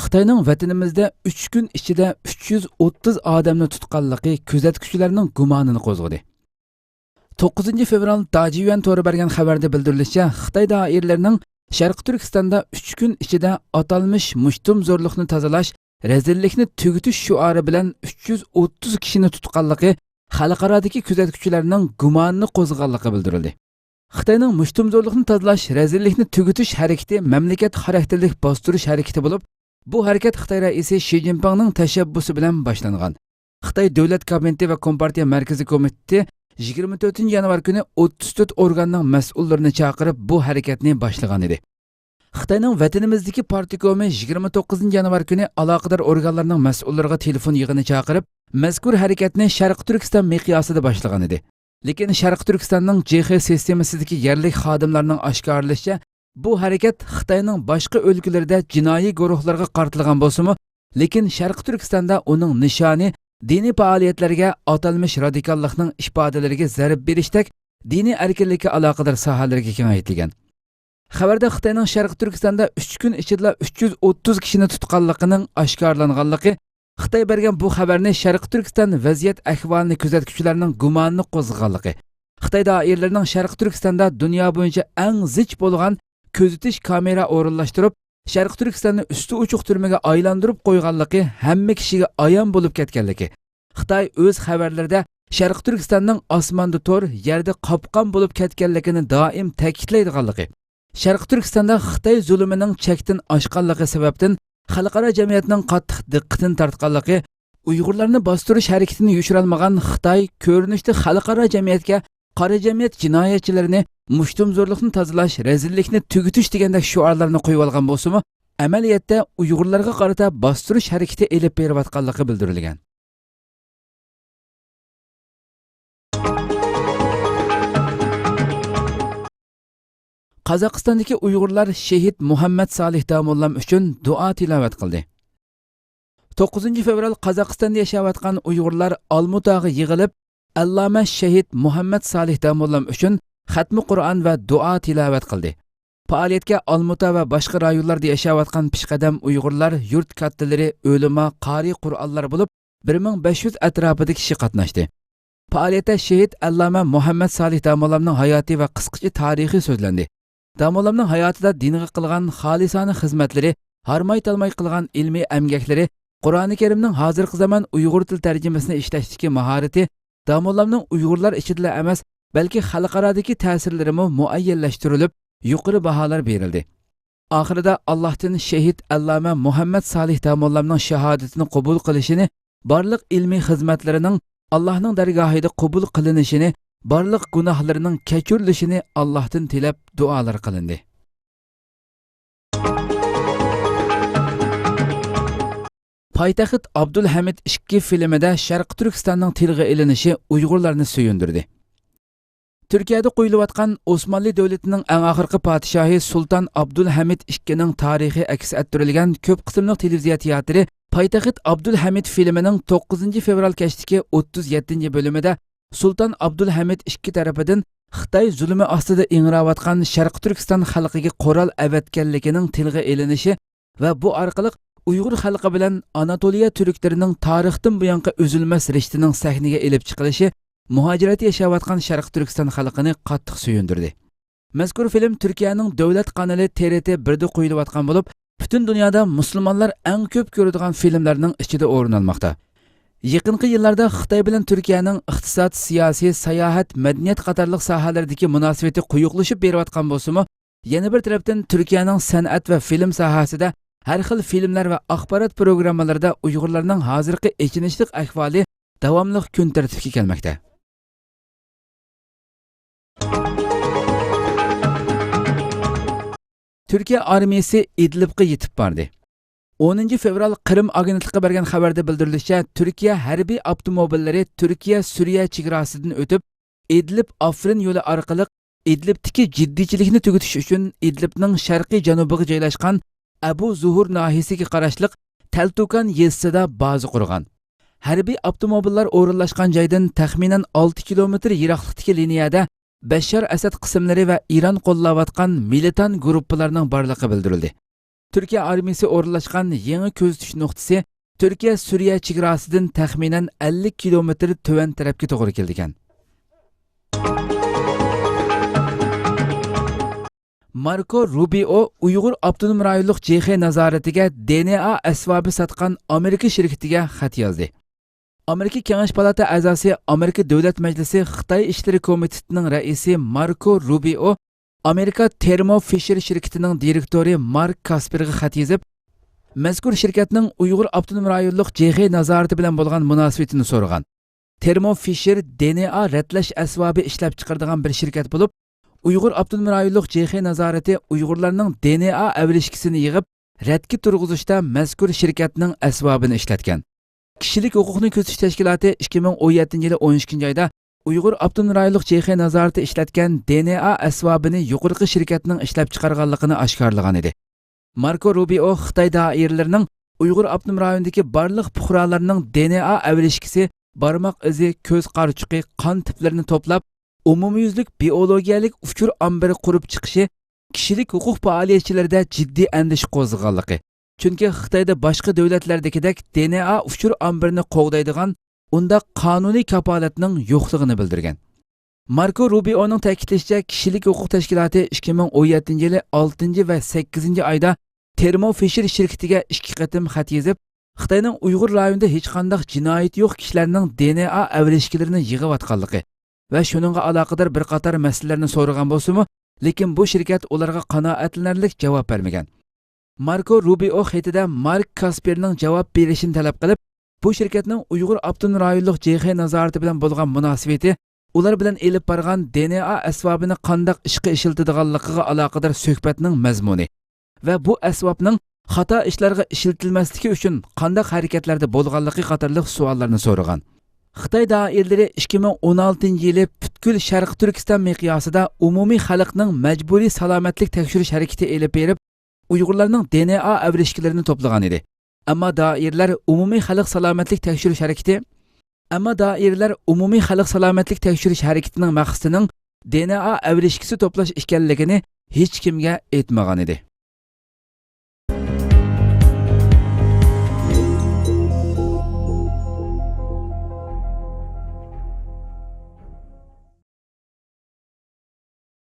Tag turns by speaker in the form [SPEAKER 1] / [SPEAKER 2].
[SPEAKER 1] Xitoyning vatanimizda 3 kun ichida 330 odamni tutganligi kuzatuvchilarning gumonini qo'zg'adi. 9 fevral Dajiyuan to'g'ri bergan xabarda bildirilishicha, Xitoy doiralarining Sharq Turkistonda 3 kun ichida atalmish mushtum zo'rlikni tozalash, rezillikni tugutish shuari bilan 330 kishini tutganligi xalqarodagi kuzatuvchilarning gumonini qo'zg'aganligi bildirildi. Xitoyning mushtum zo'rlikni tozalash, rezillikni tugutish harakati mamlakat xarakterlik bostirish harakati bo'lib, bu harakat Xitoy raisi Xi Jinpingning tashabbusi bilan boshlangan. Xitoy Davlat kabineti va Kompartiya markaziy komiteti 24 yanvar kuni 34 organning mas'ullarini chaqirib bu harakatni boshlagan edi. Xitoyning vatanimizdagi partikomi 29 yanvar kuni aloqador organlarning mas'ullariga telefon yig'ini chaqirib, mazkur harakatni Sharq Turkiston miqyosida boshlagan edi. Lekin Sharq Turkistonning JX sistemasidagi yerlik xodimlarning oshkorlashicha, bu harakat Xitoyning boshqa o'lkalarida jinoiy guruhlarga qartilgan bo'lsa-mu, lekin Sharq Turkistonda uning nishoni diniy faoliyatlarga, atalmish radikallikning ifodalariga zarb berishdak diniy erkinlikka aloqador sohalarga kengaytirilgan. Xabarda Xitoyning Sharq Turkistonda 3 kun ichida 330 kishini tutganligining oshkorlanganligi, Xitoy bergan bu xabarni Sharq Turkiston vaziyat ahvolini kuzatuvchilarning gumonini qo'zg'aganligi, Xitoy doiralarining Sharq Turkistonda dunyo bo'yicha eng zich bo'lgan kuzatish kamera o'rinlashtirib, Sharq Turkistonni usti uchuq turmaga aylantirib qo'yganligi hamma kishiga ayon bo'lib ketganligi. Xitoy o'z xabarlarida Sharq Turkistonning osmonda to'r, yerda qopqon bo'lib ketganligini doim ta'kidlaydiganligi. Sharq Turkistonda Xitoy zulmining chekdan oshganligi sababdan xalqaro jamiyatning qattiq diqqatini tortganligi, Uyg'urlarni bostirish harakatini yushirolmagan Xitoy ko'rinishda xalqaro jamiyatga qora jamiyat jinoyatchilarini mushtum zo'rlikni tozalash, rezillikni tugutish degandek shuarlarni qo'yib olgan bo'lsa-mu, amaliyotda Uyg'urlarga qarata bostirish harakati elib berayotganligi bildirilgan. Qozog'istondagi Uyg'urlar shahid Muhammad Salih Damollam uchun duo tilovat qildi. 9 fevral Qozog'istonda yashayotgan Uyg'urlar Olmutog'ga yig'ilib, Alloma shahid Muhammad Salih Damollam uchun xatmi Qur'on va duo tilovat qildi. Faoliyatga Olmuta va boshqa rayonlarda yashayotgan pishqadam Uyg'urlar, yurt kattalari, o'lima, qori Qur'onlar bo'lib 1500 atrofida kishi qatnashdi. Faoliyatda shahid Alloma Muhammad Salih Damollamning hayoti va qisqacha tarixi so'zlandi. Damollamning hayotida dinga qilgan xolisona xizmatlari, harmay-talmay qilgan ilmiy amgaklari, Qur'oni Karimning hozirgi zamon Uyg'ur til tarjimasini ishlashdagi mahorati, Damollamning Uyg'urlar ichida emas, balki xalqarodagi ta'sirlarimi muayyanlashtirilib, yuqori baholar berildi. Oxirida Allohdan shahid Alloma Muhammad Salih Damollamning shahodatini qabul qilishini, barliq ilmiy xizmatlarining Allohning dargohida qabul qilinishini, barliq gunohlarining kechirilishini Allohdan tilab duolar qilindi. Poytaxt Abdulhamid II filmida Sharq Turkistonning tilga ilinishi Uyg'urlarni suyundirdi. Turkiyada qo'yilayotgan Osmanlı davlatining eng oxirgi podshohi Sultan Abdulhamid II'ning tarixi aks ettirilgan ko'p qismli televiziya teatri Poytaxt Abdulhamid filmining 9 fevral kechdagi 37 bölümida Sultan Abdulhamid II tarafidan Xitoy zulmi ostida ingrayotgan Sharq Turkiston xalqiga qoral avatganligining tilga ilinishi va bu orqali Uyg'ur xalqi bilan Anatoliya turklarining tarixdan buyangi uzilmas rishtining sahnaga elib chiqilishi muhojirat yashayotgan Sharq Turkiston xalqini qattiq suyundirdi. Mazkur film Turkiyaning davlat kanali TRT1 da qo'yilayotgan bo'lib, butun dunyoda musulmonlar eng ko'p ko'radigan filmlarning ichida o'rin olmoqda. Yaqinqi yillarda Xitoy bilan Turkiyaning iqtisod, siyosiy, sayohat, madaniyat qatorliq sohalardagi munosabati quyuqlashib berayotgan bo'lsa-mu, yana bir tarafdan Turkiyaning san'at va film sohasida har xil filmlar va axborot programmalarida Uyg'urlarning hozirgi echinishlik ahvoli davomli kun tartibga kelmoqda. Türkiye armiyasi Idlibga yetib bordi. 10 fevral Qrim agentligi bergan xabarda bildirilishicha, Turkiya harbiy avtomobillari Turkiya-Suriya chegarasidan o'tib, Idlib Afrin yo'li orqali Idlibdagi jiddiychilikni tugutish uchun Idlibning sharqiy janubiga joylashgan Abu Zuhur nahiyasiga qarashliq Taltukan yezisida baza qurgan. Harbiy avtomobillar o'rinlashgan joydan taxminan 6 kilometr yiroqlikdagi liniyada Bashar Asad qismlari va Iran qo'llayotgan militant guruhlarning borligi bildirildi. Türkiye armiyasi o'rnashgan yangi ko'zitish nuqtasi Türkiye Suriye chegarasidan taxminan 50 kilometr tuvan tarafga to'g'ri kelgan. Marco Rubio Uyg'ur avtonom rayonlik JX nazoratiga DNA asbobi sotgan Amerika shirkatiga xat yozdi. Amerika Kengash palata a'zosi, Amerika Davlat Majlisi Xitoy ishlari komitetining raisi Marco Rubio Amerika Thermo Fisher shirkatining direktori Mark Kasperga xat yozib, mazkur shirkatning Uyg'ur avtonom rayonlik JX nazorati bilan bo'lgan munosabatini so'ragan. Thermo Fisher DNA ratlash asbobi ishlab chiqaradigan bir shirkat bo'lib, Uyg'ur avtonom rayonlik JX nazorati Uyg'urlarning DNA avrishkisini yig'ib, ratga turg'izishda mazkur shirkatning asbobini ishlatgan. Kishilik huquqni ko'zitish tashkiloti 2017 yili 12-oyda Uyg'ur avtonom rayonlik JX nazorati ishlatgan DNA asbobini yuqorqi shirkatning ishlab chiqarganligini oshkorlagan edi. Marco Rubio Xitoy doiralarining Uyg'ur avtonom rayonidagi barliq fuqarolarning DNA avrishkisi, barmoq izi, ko'z qarchuqi, qon tiplarini to'plab, umumyuzlik biologiyalik uchur ombiri qurib chiqishi kishilik huquq faoliyatchilarida jiddiy andish qo'zg'aganligi. Chunki Xitoyda boshqa davlatlardagidek DNA uchur ombirini qo'g'daydigan unda qonuniy kafolatning yo'qligini bildirgan. Marco Rubioning ta'kidlashicha, kishilik huquq tashkiloti 2017 yili 6 va 8 oyda Thermo Fisher shirkatiga 2 qatim xat yozib, Xitoyning Uyg'ur rayonida hech qanday jinoyat yo'q kishilarning DNA avrishkilarini yig'ayotganligi va shuningga aloqador bir qator masalalarni so'ragan bo'lsa-mu, lekin bu shirkat ularga qanoatlanarli javob bermagan. Marco Rubio xatida Mark Kasperning javob berishini talab qilib, bu shirkatning Uyg'ur avtonom rayonlik JX nazorati bilan bo'lgan munosabati, ular bilan elib borgan DNA asbobini qanday ishga ishiltadiganligiga aloqador suhbatning mazmuni va bu asbobning xato ishlarga ishiltilmasligi uchun qanday harakatlarda bo'lganligi qatorliq savollarni so'ragan. Xitoy doiralari 2016 yili butkul Sharq Turkiston miqyosida umumiy xalqning majburiy salomatlik tekshirish harakati elib berib, Uyg'urlarning DNA avrishkilarini to'plagan edi. Ammo doirlar umumiy xalq salomatlik tekshirish harakatining maqsadining DNA avrishkisi to'plash ekanligini hech kimga aytmagan edi.